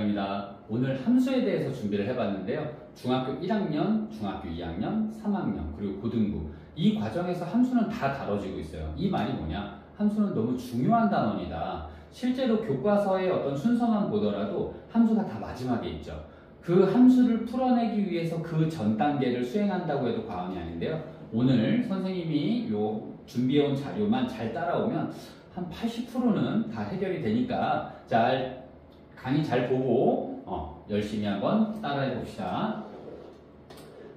시간입니다. 오늘 함수에 대해서 준비를 해봤는데요. 중학교 1학년, 중학교 2학년, 3학년, 그리고 고등부 이 과정에서 함수는 다 다뤄지고 있어요. 이 말이 뭐냐? 함수는 너무 중요한 단원이다. 실제로 교과서의 어떤 순서만 보더라도 함수가 다 마지막에 있죠. 그 함수를 풀어내기 위해서 그 전 단계를 수행한다고 해도 과언이 아닌데요. 오늘 선생님이 요 준비해온 자료만 잘 따라오면 한 80%는 다 해결이 되니까 강의 잘 보고 열심히 한번 따라해 봅시다.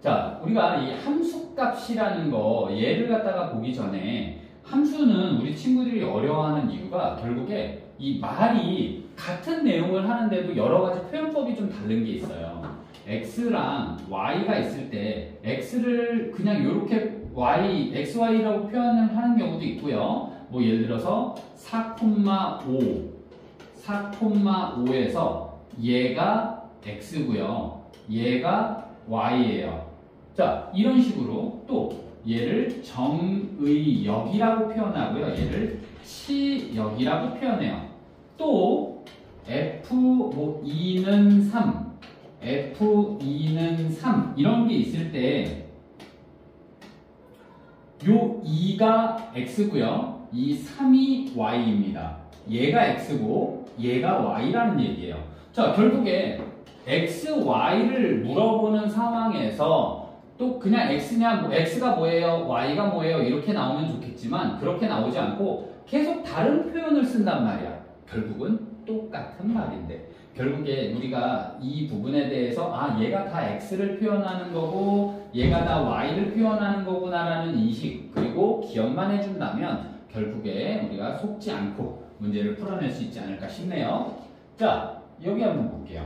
자, 우리가 이 함수값이라는 거 얘를 갖다가 보기 전에 함수는 우리 친구들이 어려워하는 이유가 결국에 이 말이 같은 내용을 하는데도 여러 가지 표현법이 좀 다른 게 있어요. x랑 y가 있을 때 x를 그냥 이렇게 x, y라고 표현을 하는 경우도 있고요. 뭐 예를 들어서 4,5에서 얘가 x고요. 얘가 y예요. 자, 이런 식으로 또 얘를 정의역이라고 표현하고요. 얘를 치역이라고 표현해요. 또 f2는 3, f2는 3 이런 게 있을 때 요 2가 x고요. 이 3이 y입니다. 얘가 x고 얘가 y라는 얘기예요. 자, 결국에 x, y를 물어보는 상황에서 또 그냥 x냐, x가 뭐예요, y가 뭐예요 이렇게 나오면 좋겠지만 그렇게 나오지 않고 계속 다른 표현을 쓴단 말이야. 결국은 똑같은 말인데 결국에 우리가 이 부분에 대해서 얘가 다 x를 표현하는 거고 얘가 다 y를 표현하는 거구나라는 인식 그리고 기억만 해준다면 결국에 우리가 속지 않고 문제를 풀어낼 수 있지 않을까 싶네요. 자, 여기 한번 볼게요.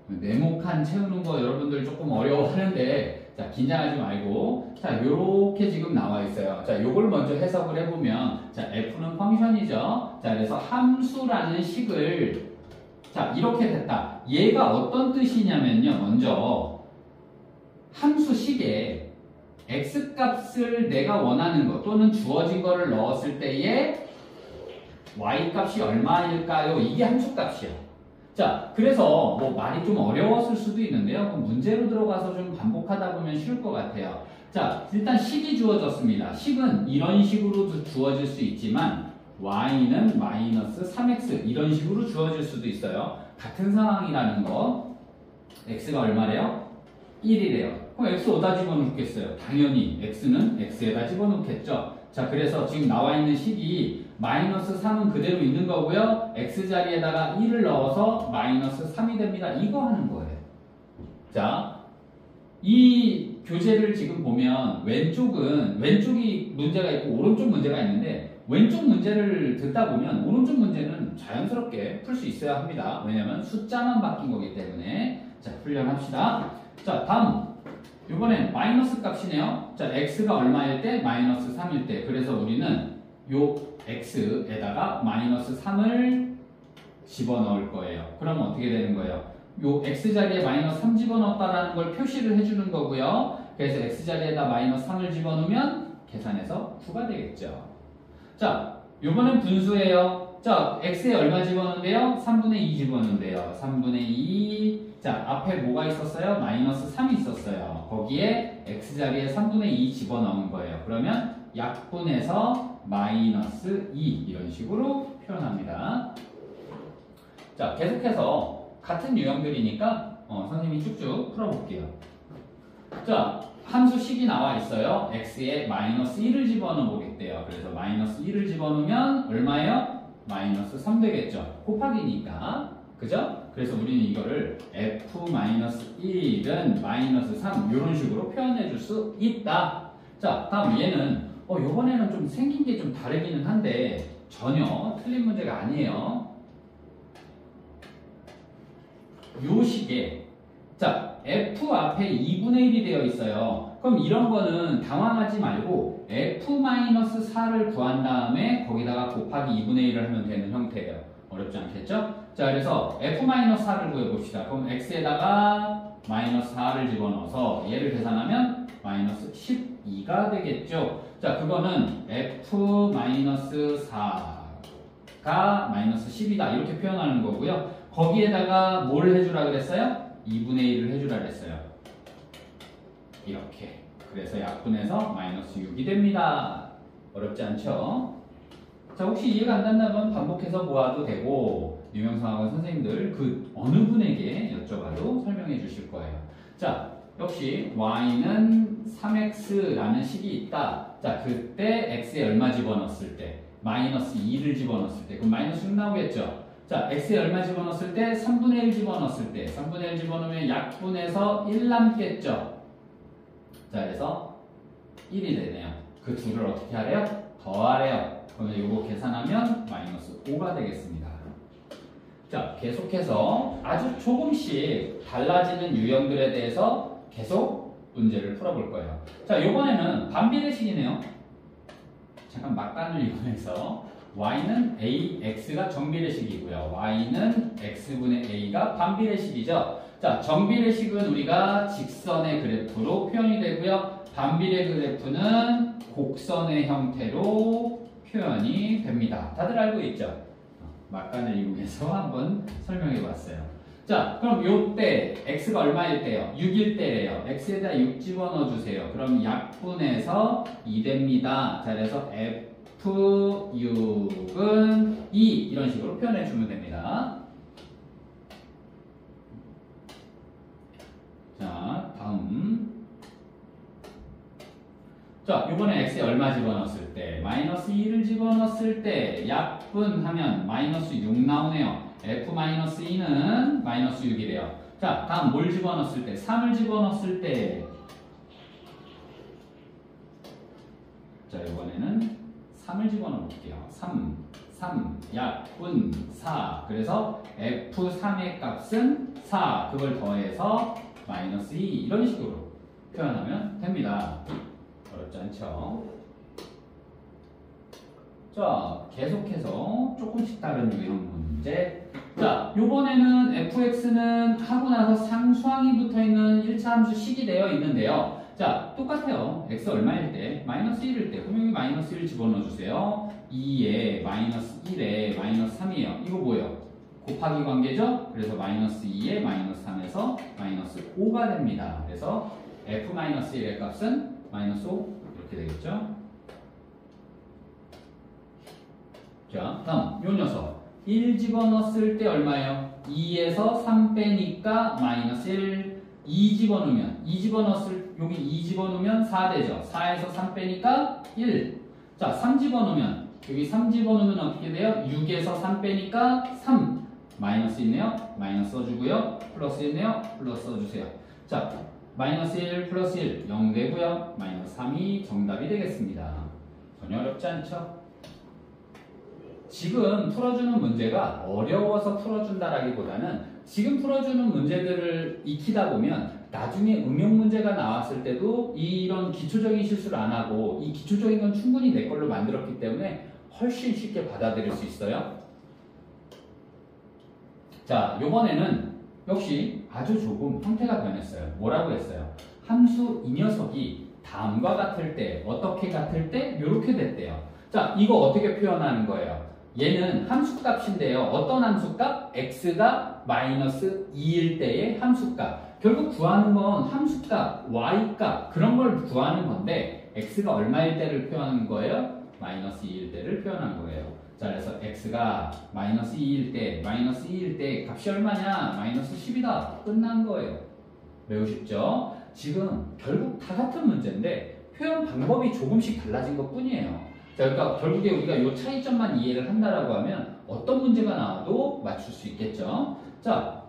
네모칸 채우는 거 여러분들 조금 어려워하는데 자, 긴장하지 말고 자, 요렇게 지금 나와 있어요. 자, 요걸 먼저 해석을 해보면 자, f는 펑션이죠. 자, 그래서 함수라는 식을 자, 이렇게 됐다. 얘가 어떤 뜻이냐면요. 먼저 함수식에 x값을 내가 원하는 것 또는 주어진 거를 넣었을 때의 y값이 얼마일까요? 이게 함수값이야. 자, 그래서 뭐 말이 좀 어려웠을 수도 있는데요. 그럼 문제로 들어가서 좀 반복하다 보면 쉬울 것 같아요. 자, 일단 식이 주어졌습니다. 식은 이런 식으로 주어질 수 있지만 y는 마이너스 3x 이런 식으로 주어질 수도 있어요. 같은 상황이라는 거. x가 얼마래요? 1이래요. 그럼 x 어디다 집어넣겠어요? 당연히 x는 x에다 집어넣겠죠. 자, 그래서 지금 나와 있는 식이 마이너스 3은 그대로 있는 거고요. x 자리에다가 1을 넣어서 마이너스 3이 됩니다. 이거 하는 거예요. 자, 이 교재를 지금 보면 왼쪽이 문제가 있고 오른쪽 문제가 있는데 왼쪽 문제를 듣다 보면 오른쪽 문제는 자연스럽게 풀 수 있어야 합니다. 왜냐면 숫자만 바뀐 거기 때문에. 자, 훈련합시다. 자, 다음 이번엔 마이너스 값이네요. 자, x가 얼마일 때? 마이너스 3일 때. 그래서 우리는 요 x에다가 마이너스 3을 집어넣을 거예요. 그러면 어떻게 되는 거예요? 요 x 자리에 마이너스 3 집어넣었다라는 걸 표시를 해주는 거고요. 그래서 x 자리에다 마이너스 3을 집어넣으면 계산해서 9가 되겠죠. 자, 요번엔 분수예요. 자, x에 얼마 집어넣는데요? 3분의 2 집어넣는데요. 3분의 2. 자, 앞에 뭐가 있었어요? 마이너스 3이 있었어요. 거기에 x 자리에 3분의 2 집어넣은 거예요. 그러면 약분해서 마이너스 2 이런 식으로 표현합니다. 자, 계속해서 같은 유형들이니까 선생님이 쭉쭉 풀어볼게요. 자, 함수식이 나와 있어요. x에 마이너스 1을 집어넣어 보겠대요. 그래서 마이너스 1을 집어넣으면 얼마예요? 마이너스 3 되겠죠. 곱하기니까. 그죠? 그래서 우리는 이거를 f-1은 마이너스 3 이런 식으로 표현해 줄 수 있다. 자, 다음 얘는 요번에는 좀 생긴 게 좀 다르기는 한데 전혀 틀린 문제가 아니에요. 요 식에 자, f 앞에 2분의 1이 되어 있어요. 그럼 이런 거는 당황하지 말고 f-4를 구한 다음에 거기다가 곱하기 2분의 1을 하면 되는 형태예요. 어렵지 않겠죠? 자, 그래서 f-4를 구해봅시다. 그럼 x에다가 마이너스 4를 집어넣어서 얘를 계산하면 마이너스 12가 되겠죠? 자, 그거는 f-4가 마이너스 10이다 이렇게 표현하는 거고요. 거기에다가 뭘 해주라 그랬어요? 2분의 1을 해주라 그랬어요. 이렇게. 그래서 약분해서 마이너스 6이 됩니다. 어렵지 않죠? 자, 혹시 이해가 안 된다면 반복해서 보아도 되고, 유명상학원 선생님들 그 어느 분에게 여쭤봐도 설명해 주실 거예요. 자, 역시 y는 3x라는 식이 있다. 자, 그때 x에 얼마 집어넣었을 때? 마이너스 2를 집어넣었을 때. 그럼 마이너스 6 나오겠죠? 자, x에 얼마 집어넣었을 때? 3분의 1 집어넣었을 때. 3분의 1 집어넣으면 약분해서 1 남겠죠? 자, 그래서 1이 되네요. 그 둘을 어떻게 하래요? 더하래요. 그러면 이거 계산하면 마이너스 5가 되겠습니다. 자, 계속해서 아주 조금씩 달라지는 유형들에 대해서 계속 문제를 풀어볼 거예요. 자, 이번에는 반비례식이네요. 잠깐 막간을 이용해서 y는 a, x가 정비례식이고요. y는 x분의 a가 반비례식이죠. 자, 정비례식은 우리가 직선의 그래프로 표현이 되고요. 반비례 그래프는 곡선의 형태로 표현이 됩니다. 다들 알고 있죠? 막간을 이용해서 한번 설명해 봤어요. 자, 그럼 요때 x가 얼마일 때요? 6일 때래요. x에다 6 집어넣어 주세요. 그럼 약분해서 2 됩니다. 자, 그래서 f6은 2 이런 식으로 표현해 주면 됩니다. 자, 다음. 자, 이번에 x에 얼마 집어넣었을 때? 마이너스 2를 집어넣었을 때 약분하면 마이너스 6 나오네요. f-2는 마이너스 6이래요. 자, 다음 뭘 집어넣었을 때? 3을 집어넣었을 때. 자, 이번에는 3을 집어넣어 볼게요. 3, 약분 4. 그래서 f3의 값은 4. 그걸 더해서 마이너스 2. 이런 식으로 표현하면 됩니다. 어렵지 않죠? 자, 계속해서 조금씩 다른 유형 문제. 자, 요번에는 fx는 하고 나서 상수항이 붙어있는 1차 함수 식이 되어 있는데요. 자, 똑같아요. x 얼마일 때? 마이너스 1일 때. 그럼 여기 마이너스 1 집어넣어 주세요. 2에 마이너스 1에 마이너스 3이에요. 이거 뭐예요? 곱하기 관계죠? 그래서 마이너스 2에 마이너스 3에서 마이너스 5가 됩니다. 그래서 f-1의 값은 마이너스 5 이렇게 되겠죠? 자, 다음 요 녀석 1 집어넣었을 때 얼마예요? 2에서 3 빼니까 마이너스 1. 2 집어넣으면 2 집어넣었을 여기 2 집어넣으면 4 되죠? 4에서 3 빼니까 1. 자, 3 집어넣으면 여기 3 집어넣으면 어떻게 돼요? 6에서 3 빼니까 3. 마이너스 있네요. 마이너스 써주고요. 플러스 있네요. 플러스 써주세요. 자, 마이너스 1 플러스 1 0 되고요. 마이너스 3이 정답이 되겠습니다. 전혀 어렵지 않죠? 지금 풀어주는 문제가 어려워서 풀어준다라기보다는 지금 풀어주는 문제들을 익히다 보면 나중에 응용 문제가 나왔을 때도 이런 기초적인 실수를 안 하고 이 기초적인 건 충분히 내 걸로 만들었기 때문에 훨씬 쉽게 받아들일 수 있어요. 자, 요번에는 역시 아주 조금 형태가 변했어요. 뭐라고 했어요? 함수 이 녀석이 다음과 같을 때, 어떻게 같을 때, 이렇게 됐대요. 자, 이거 어떻게 표현하는 거예요? 얘는 함수값인데요. 어떤 함수값? x가 마이너스 2일 때의 함수값. 결국 구하는 건 함수값, y값 그런 걸 구하는 건데 x가 얼마일 때를 표현하는 거예요? 마이너스 2일 때를 표현한 거예요. 자, 그래서 x가 마이너스 2일 때, 마이너스 2일 때 값이 얼마냐? 마이너스 10이다. 끝난 거예요. 매우 쉽죠? 지금 결국 다 같은 문제인데 표현 방법이 조금씩 달라진 것 뿐이에요. 자, 그러니까 결국에 우리가 이 차이점만 이해를 한다라고 하면 어떤 문제가 나와도 맞출 수 있겠죠. 자,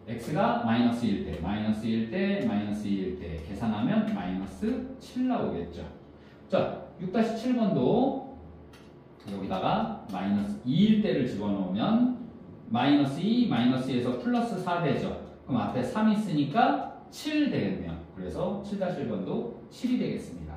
x가 마이너스 1일 때, 마이너스 1일 때, 마이너스 2일 때 계산하면 마이너스 7 나오겠죠. 자, 6-7번도 여기다가 마이너스 2일 때를 집어넣으면 마이너스 2, 마이너스 2에서 플러스 4 되죠. 그럼 앞에 3 있으니까 7 되겠네요. 그래서 7-1번도 7이 되겠습니다.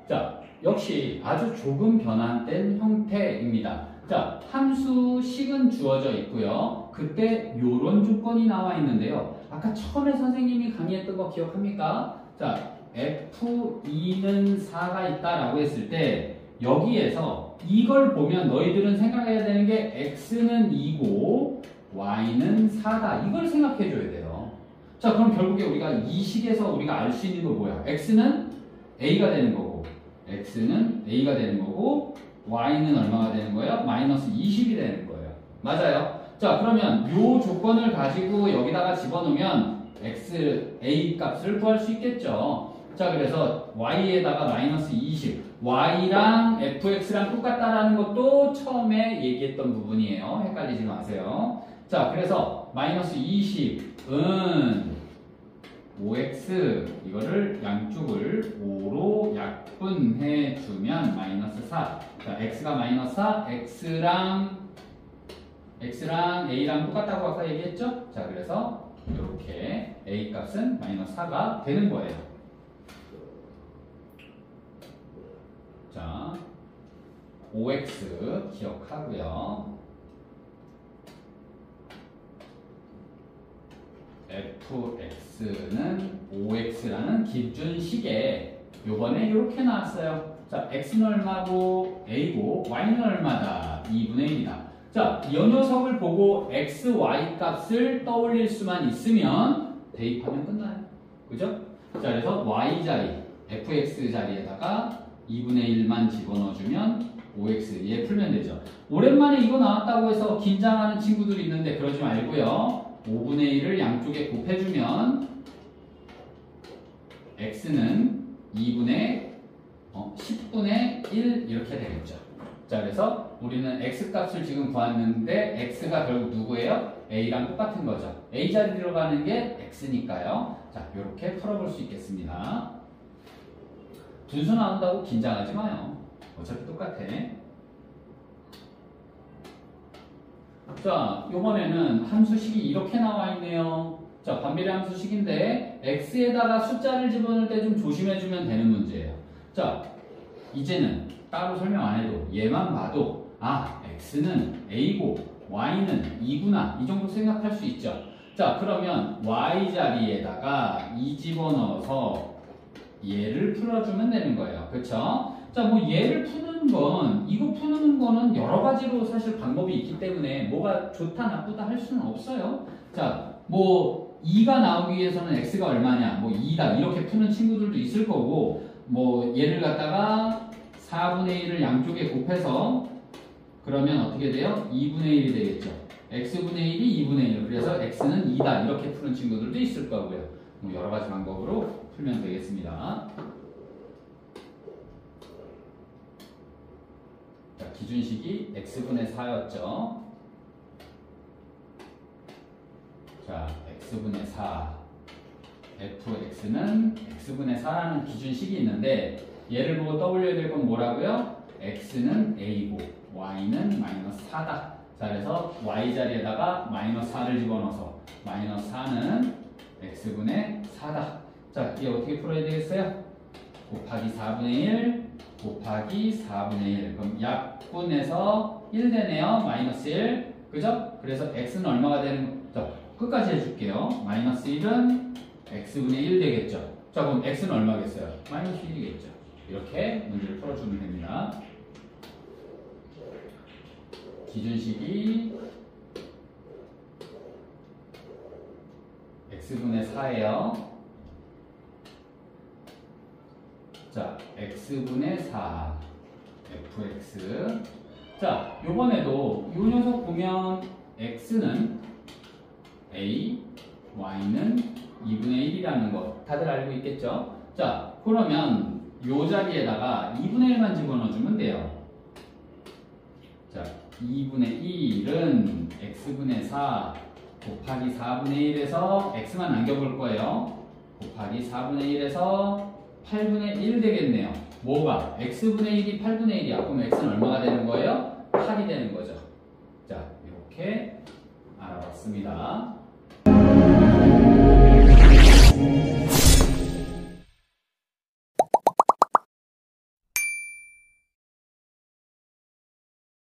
자, 역시 아주 조금 변환된 형태입니다. 자, 함수 식은 주어져 있고요. 그때 요런 조건이 나와 있는데요. 아까 처음에 선생님이 강의했던 거 기억합니까? 자, f2는 4가 있다라고 했을 때 여기에서 이걸 보면 너희들은 생각해야 되는 게 x는 2고 y는 4다. 이걸 생각해 줘야 돼요. 자, 그럼 결국에 우리가 이 식에서 우리가 알 수 있는 거 뭐야? x는 a가 되는 거고, x는 a가 되는 거고, y는 얼마가 되는 거예요? 마이너스 20이 되는 거예요. 맞아요? 자, 그러면 요 조건을 가지고 여기다가 집어넣으면 x, a 값을 구할 수 있겠죠. 자, 그래서 y에다가 마이너스 20, y랑 fx랑 똑같다라는 것도 처음에 얘기했던 부분이에요. 헷갈리지 마세요. 자, 그래서 마이너스 20은 5x, 이거를 양쪽을 5로 약분해 주면 마이너스 4. 자, x가 마이너스 4, x랑 a랑 똑같다고 아까 얘기했죠? 자, 그래서 이렇게 a 값은 마이너스 4가 되는 거예요. 자, 5x 기억하고요. fx는 5x라는 기준식에 요번에 이렇게 나왔어요. 자, x는 얼마고 a고 y는 얼마다? 2분의 1이다. 자, 이 녀석을 보고 x, y 값을 떠올릴 수만 있으면 대입하면 끝나요. 그죠? 자, 그래서 y 자리, fx 자리에다가 2분의 1만 집어넣어주면 5x 얘 풀면 되죠. 오랜만에 이거 나왔다고 해서 긴장하는 친구들이 있는데 그러지 말고요. 5분의 1을 양쪽에 곱해주면 x는 10분의 1 이렇게 되겠죠. 자, 그래서 우리는 x 값을 지금 구했는데 x가 결국 누구예요? a랑 똑같은 거죠. a 자리 들어가는 게 x니까요. 자, 이렇게 풀어볼 수 있겠습니다. 분수 나온다고 긴장하지 마요. 어차피 똑같아. 자, 요번에는 함수식이 이렇게 나와 있네요. 자, 반비례 함수식인데 x에다가 숫자를 집어넣을 때 좀 조심해주면 되는 문제예요. 자, 이제는 따로 설명 안 해도 얘만 봐도 아, x는 a고 y는 2구나 이 정도 생각할 수 있죠. 자, 그러면 y 자리에다가 2 집어넣어서 얘를 풀어주면 되는 거예요. 그쵸? 자, 뭐 얘를 푸는 건, 이거 푸는 거는 여러 가지로 사실 방법이 있기 때문에 뭐가 좋다 나쁘다 할 수는 없어요. 자, 뭐 2가 나오기 위해서는 x가 얼마냐, 뭐 2다 이렇게 푸는 친구들도 있을 거고, 뭐 얘를 갖다가 4분의 1을 양쪽에 곱해서 그러면 어떻게 돼요? 2분의 1이 되겠죠. x분의 1이 2분의 1, 그래서 x는 2다 이렇게 푸는 친구들도 있을 거고요. 뭐 여러 가지 방법으로 풀면 되겠습니다. 자, 기준식이 x분의 4였죠. 자, x분의 4 fx는 x분의 4라는 기준식이 있는데 얘를 보고 떠올려야 될 건 뭐라고요? x는 a고 y는 마이너스 4다. 자, 그래서 y 자리에다가 마이너스 4를 집어넣어서 마이너스 4는 x분의 4다. 자, 이게 어떻게 풀어야 되겠어요? 곱하기 4분의 1 곱하기 4분의 1. 그럼 약분해서 1 되네요. 마이너스 1. 그죠? 그래서 x는 얼마가 되는, 자, 끝까지 해줄게요. 마이너스 1은 x분의 1 되겠죠. 자, 그럼 x는 얼마겠어요? 마이너스 1이겠죠. 이렇게 문제를 풀어주면 됩니다. 기준식이 x분의 4예요. 자, x분의 4 fx. 자, 요번에도 요 녀석 보면 x는 a, y는 2분의 1이라는 거 다들 알고 있겠죠? 자, 그러면 요 자리에다가 2분의 1만 집어넣어주면 돼요. 자, 2분의 1은 x분의 4 곱하기 4분의 1에서 x만 남겨볼 거예요. 곱하기 4분의 1에서 8분의 1 되겠네요. 뭐가? x분의 1이 8분의 1이야. 그럼 x는 얼마가 되는 거예요? 8이 되는 거죠. 자, 이렇게 알아봤습니다.